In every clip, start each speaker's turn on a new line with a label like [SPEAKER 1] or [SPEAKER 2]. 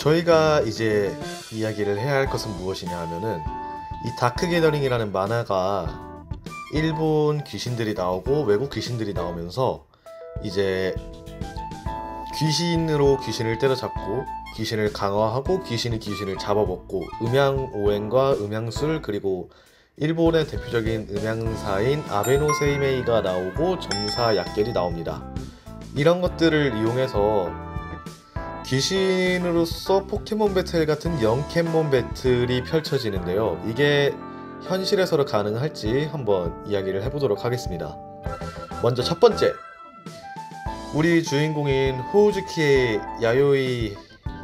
[SPEAKER 1] 저희가 이제 이야기를 해야 할 것은 무엇이냐 하면은 이 다크 게더링이라는 만화가 일본 귀신들이 나오고 외국 귀신들이 나오면서 이제 귀신으로 귀신을 때려잡고 귀신을 강화하고 귀신이 귀신을 잡아먹고 음양오행과 음양술 그리고 일본의 대표적인 음양사인 아베노 세이메이가 나오고 점사 약겔이 나옵니다. 이런 것들을 이용해서 귀신으로서 포켓몬 배틀 같은 영켓몬 배틀이 펼쳐지는데요. 이게 현실에서도 가능할지 한번 이야기를 해보도록 하겠습니다. 먼저 첫 번째, 우리 주인공인 호우즈키 야요이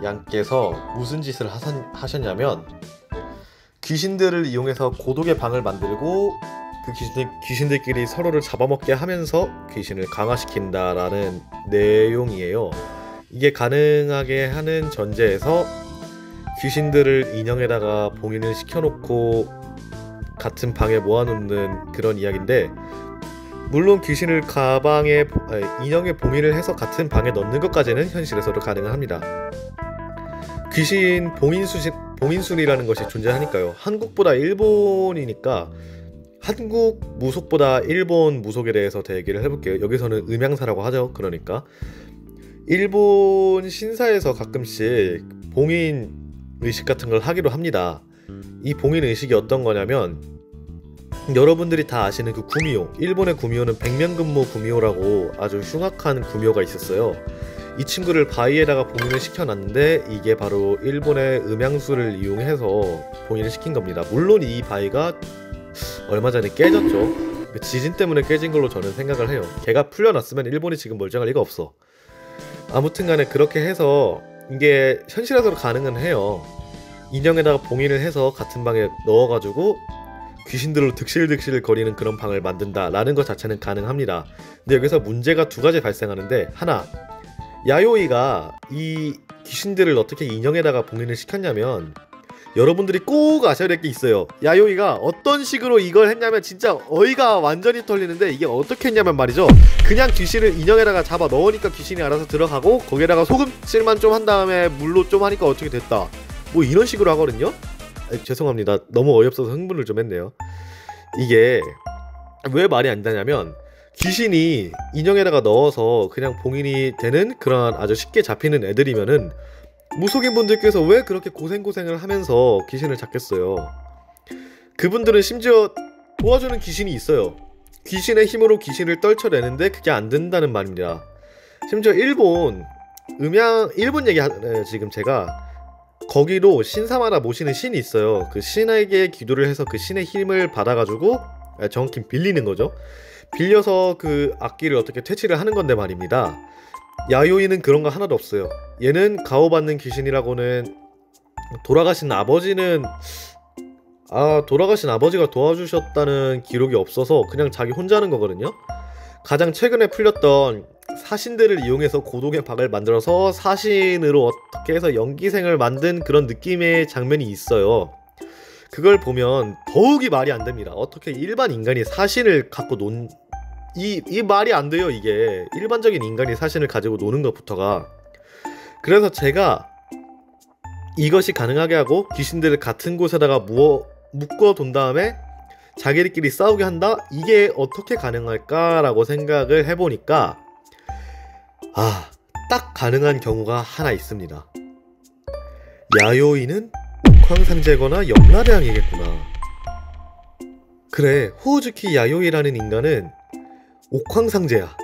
[SPEAKER 1] 양께서 무슨 짓을 하셨냐면 귀신들을 이용해서 고독의 방을 만들고 그 귀신들끼리 서로를 잡아먹게 하면서 귀신을 강화시킨다라는 내용이에요. 이게 가능하게 하는 전제에서 귀신들을 인형에다가 봉인을 시켜놓고 같은 방에 모아놓는 그런 이야기인데, 물론 귀신을 인형에 봉인을 해서 같은 방에 넣는 것까지는 현실에서도 가능합니다. 귀신 봉인술이라는 것이 존재하니까요. 한국보다 일본이니까 한국 무속보다 일본 무속에 대해서 더 얘기를 해볼게요. 여기서는 음양사라고 하죠. 그러니까 일본 신사에서 가끔씩 봉인 의식 같은 걸 하기도 합니다. 이 봉인 의식이 어떤 거냐면, 여러분들이 다 아시는 그 구미호, 일본의 구미호는 백면근무 구미호라고 아주 흉악한 구미호가 있었어요. 이 친구를 바위에다가 봉인을 시켜놨는데 이게 바로 일본의 음양술을 이용해서 봉인을 시킨 겁니다. 물론 이 바위가 얼마 전에 깨졌죠. 지진 때문에 깨진 걸로 저는 생각을 해요. 걔가 풀려났으면 일본이 지금 멀쩡할 리가 없어. 아무튼 간에 그렇게 해서 이게 현실에서도 가능은 해요. 인형에다가 봉인을 해서 같은 방에 넣어가지고 귀신들로 득실득실 거리는 그런 방을 만든다라는 것 자체는 가능합니다. 근데 여기서 문제가 두 가지 발생하는데, 하나, 야요이가 이 귀신들을 어떻게 인형에다가 봉인을 시켰냐면, 여러분들이 꼭 아셔야 될 게 있어요. 야요이가 어떤 식으로 이걸 했냐면 진짜 어이가 완전히 털리는데, 이게 어떻게 했냐면 말이죠, 그냥 귀신을 인형에다가 잡아 넣으니까 귀신이 알아서 들어가고 거기에다가 소금칠만 좀 한 다음에 물로 좀 하니까 어떻게 됐다, 뭐 이런 식으로 하거든요. 죄송합니다. 너무 어이없어서 흥분을 좀 했네요. 이게 왜 말이 안 되냐면, 귀신이 인형에다가 넣어서 그냥 봉인이 되는 그런 아주 쉽게 잡히는 애들이면은 무속인 분들께서 왜 그렇게 고생을 하면서 귀신을 잡겠어요. 그분들은 심지어 도와주는 귀신이 있어요. 귀신의 힘으로 귀신을 떨쳐내는데 그게 안 된다는 말입니다. 심지어 일본 얘기 지금 제가, 거기도 신사마다 모시는 신이 있어요. 그 신에게 기도를 해서 그 신의 힘을 받아가지고, 정확히 빌리는 거죠. 빌려서 그 악기를 어떻게 퇴치를 하는 건데 말입니다. 야요이는 그런 거 하나도 없어요. 얘는 가호받는 귀신이라고는, 돌아가신 아버지가 도와주셨다는 기록이 없어서 그냥 자기 혼자 하는 거거든요. 가장 최근에 풀렸던 사신들을 이용해서 고독의 박을 만들어서 사신으로 어떻게 해서 연기생을 만든 그런 느낌의 장면이 있어요. 그걸 보면 더욱이 말이 안 됩니다. 어떻게 일반 인간이 사신을 갖고 이 말이 안 돼요. 이게 일반적인 인간이 사신을 가지고 노는 것부터가. 그래서 제가 이것이 가능하게 하고 귀신들을 같은 곳에다가 묶어둔 다음에 자기들끼리 싸우게 한다? 이게 어떻게 가능할까라고 생각을 해보니까, 딱 가능한 경우가 하나 있습니다. 야요이는 옥황상제거나 염라대왕이겠구나. 그래, 호우즈키 야요이라는 인간은 옥황상제야.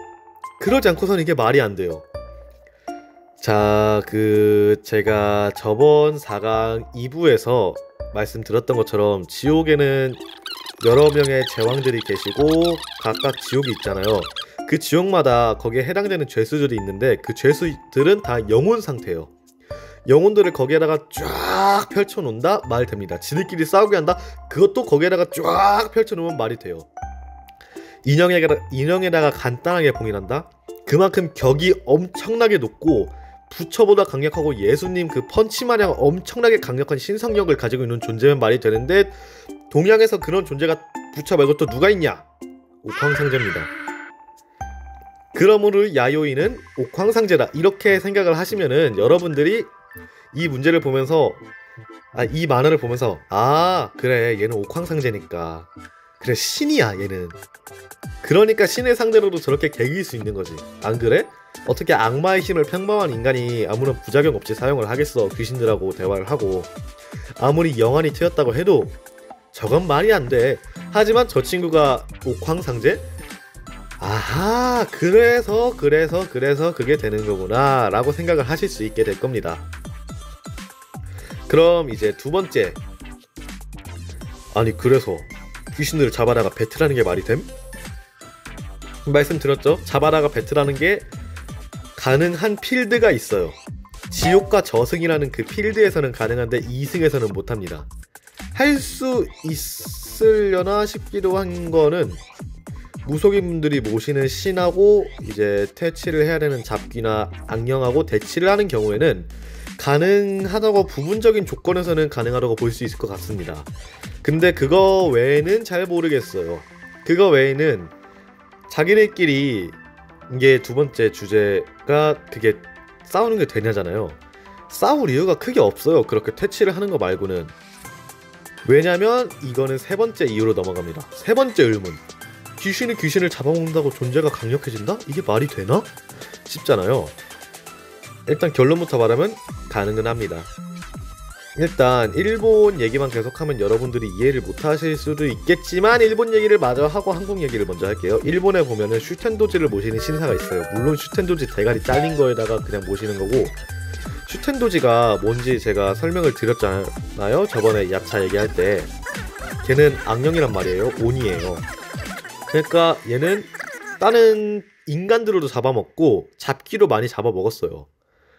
[SPEAKER 1] 그러지 않고선 이게 말이 안 돼요. 자, 제가 저번 4강 2부에서 말씀드렸던 것처럼 지옥에는 여러 명의 제왕들이 계시고 각각 지옥이 있잖아요. 그 지옥마다 거기에 해당되는 죄수들이 있는데 그 죄수들은 다 영혼 상태예요. 영혼들을 거기에다가 쫙 펼쳐놓는다? 말 됩니다. 지들끼리 싸우게 한다? 그것도 거기에다가 쫙 펼쳐놓으면 말이 돼요. 인형에다가 간단하게 봉인한다? 그만큼 격이 엄청나게 높고 부처보다 강력하고 예수님 그 펀치마냥 엄청나게 강력한 신성력을 가지고 있는 존재면 말이 되는데, 동양에서 그런 존재가 부처 말고 또 누가 있냐? 옥황상제입니다. 그러므로 야요이는 옥황상제다, 이렇게 생각을 하시면은 여러분들이 이 문제를 보면서 이 만화를 보면서 그래 얘는 옥황상제니까 그래 신이야 얘는. 그러니까 신을 상대로도 저렇게 개길 수 있는 거지. 안 그래? 어떻게 악마의 힘을 평범한 인간이 아무런 부작용 없이 사용을 하겠어. 귀신들하고 대화를 하고 아무리 영안이 트였다고 해도 저건 말이 안 돼. 하지만 저 친구가 옥황상제? 아하 그래서 그게 되는 거구나 라고 생각을 하실 수 있게 될 겁니다. 그럼 이제 두 번째. 아니 그래서 귀신들을 잡아다가 배틀하는 게 말이 됨? 말씀드렸죠? 잡아다가 배틀하는 게 가능한 필드가 있어요. 지옥과 저승이라는 그 필드에서는 가능한데 2승에서는 못합니다. 할 수 있으려나 싶기도 한 거는 무속인분들이 모시는 신하고 이제 퇴치를 해야 되는 잡귀나 악령하고 대치를 하는 경우에는 가능하다고 부분적인 조건에서는 가능하다고 볼 수 있을 것 같습니다. 근데 그거 외에는 잘 모르겠어요. 그거 외에는 자기네끼리 이게 두 번째 주제가 그게 싸우는 게 되냐잖아요. 싸울 이유가 크게 없어요. 그렇게 퇴치를 하는 거 말고는. 왜냐면 이거는 세 번째 이유로 넘어갑니다. 세 번째 의문. 귀신이 귀신을 잡아먹는다고 존재가 강력해진다? 이게 말이 되나? 싶잖아요. 일단 결론부터 말하면 가능은 합니다. 일단 일본 얘기만 계속하면 여러분들이 이해를 못하실 수도 있겠지만 일본 얘기를 마저 하고 한국 얘기를 먼저 할게요. 일본에 보면은 슈텐도지를 모시는 신사가 있어요. 물론 슈텐도지 대가리 잘린 거에다가 그냥 모시는 거고, 슈텐도지가 뭔지 제가 설명을 드렸잖아요. 저번에 야차 얘기할 때. 걔는 악령이란 말이에요. 온이에요. 그러니까 얘는 다른 인간들로도 잡아먹고 잡기로 많이 잡아먹었어요.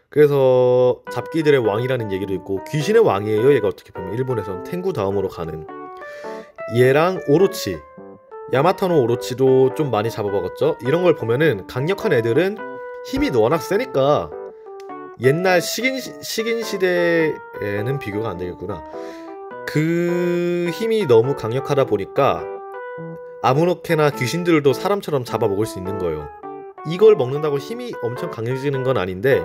[SPEAKER 1] 그래서 잡기들의 왕이라는 얘기도 있고 귀신의 왕이에요. 얘가 어떻게 보면 일본에서는 탱구 다음으로 가는. 얘랑 오로치, 야마타노 오로치도 좀 많이 잡아먹었죠. 이런 걸 보면은 강력한 애들은 힘이 워낙 세니까 옛날 식인 시대에는 비교가 안 되겠구나. 그 힘이 너무 강력하다 보니까 아무렇게나 귀신들도 사람처럼 잡아먹을 수 있는 거예요. 이걸 먹는다고 힘이 엄청 강해지는 건 아닌데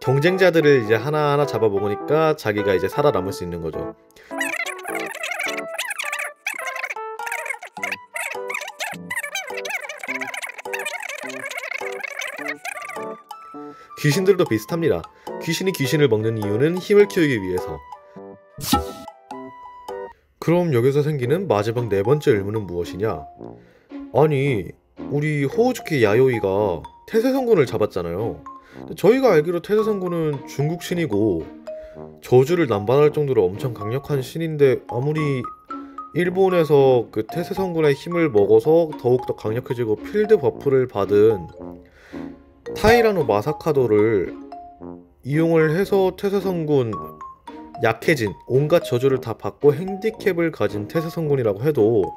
[SPEAKER 1] 경쟁자들을 이제 하나하나 잡아먹으니까 자기가 이제 살아남을 수 있는 거죠. 귀신들도 비슷합니다. 귀신이 귀신을 먹는 이유는 힘을 키우기 위해서. 그럼 여기서 생기는 마지막 네 번째 의문은 무엇이냐? 아니 우리 호우즈키 야요이가 태세성군을 잡았잖아요. 저희가 알기로 태세성군은 중국 신이고 저주를 남발할 정도로 엄청 강력한 신인데 아무리 일본에서 그 태세성군의 힘을 먹어서 더욱더 강력해지고 필드 버프를 받은 타이라노 마사카도를 이용을 해서 태세성군 약해진 온갖 저주를 다 받고 핸디캡을 가진 태세성군이라고 해도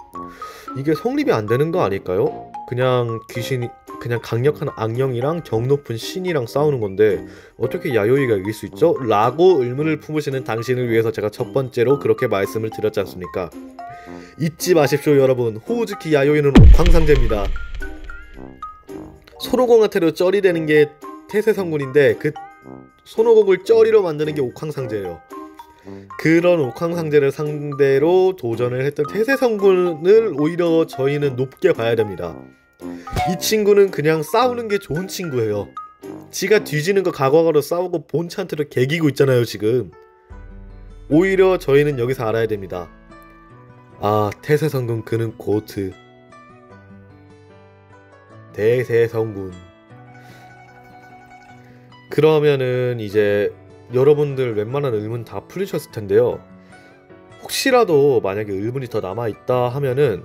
[SPEAKER 1] 이게 성립이 안 되는 거 아닐까요? 그냥 강력한 악령이랑 경 높은 신이랑 싸우는 건데 어떻게 야요이가 이길 수 있죠? 라고 의문을 품으시는 당신을 위해서 제가 첫 번째로 그렇게 말씀을 드렸지 않습니까? 잊지 마십시오 여러분. 호우즈키 야요이는 옥황상제입니다. 손오공한테로 쩔이 되는 게 태세성군인데 그 손오공을 쩔이로 만드는 게 옥황상제예요. 그런 옥황상제를 상대로 도전을 했던 태세성군을 오히려 저희는 높게 봐야 됩니다. 이 친구는 그냥 싸우는 게 좋은 친구예요. 지가 뒤지는 거 각오하고 싸우고 본체한테도 개기고 있잖아요 지금. 오히려 저희는 여기서 알아야 됩니다. 아 태세성군 그는 고트 대세성군. 그러면은 이제 여러분들 웬만한 의문 다 풀리셨을 텐데요. 혹시라도 만약에 의문이 더 남아있다 하면은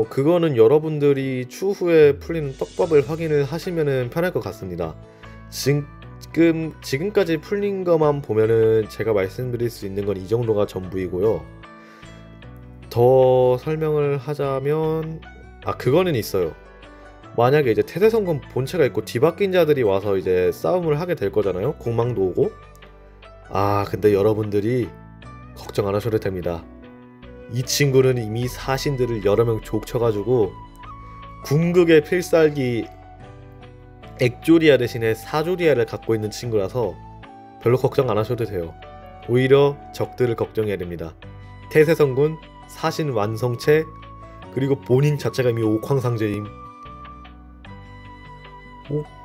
[SPEAKER 1] 그거는 여러분들이 추후에 풀리는 떡밥을 확인을 하시면은 편할 것 같습니다. 지금까지 풀린 것만 보면은 제가 말씀드릴 수 있는 건 이 정도가 전부이고요. 더 설명을 하자면 그거는 있어요. 만약에 이제 태세성군 본체가 있고 뒤바뀐 자들이 와서 이제 싸움을 하게 될 거잖아요. 공망도 오고. 근데 여러분들이 걱정 안 하셔도 됩니다. 이 친구는 이미 사신들을 여러 명 족쳐가지고 궁극의 필살기 액조리아 대신에 사조리아를 갖고 있는 친구라서 별로 걱정 안 하셔도 돼요. 오히려 적들을 걱정해야 됩니다. 태세성군, 사신 완성체, 그리고 본인 자체가 이미 옥황상제임.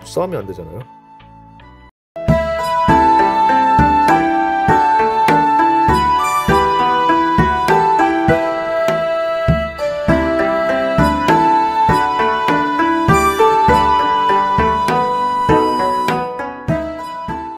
[SPEAKER 1] 싸우면 안 되잖아요.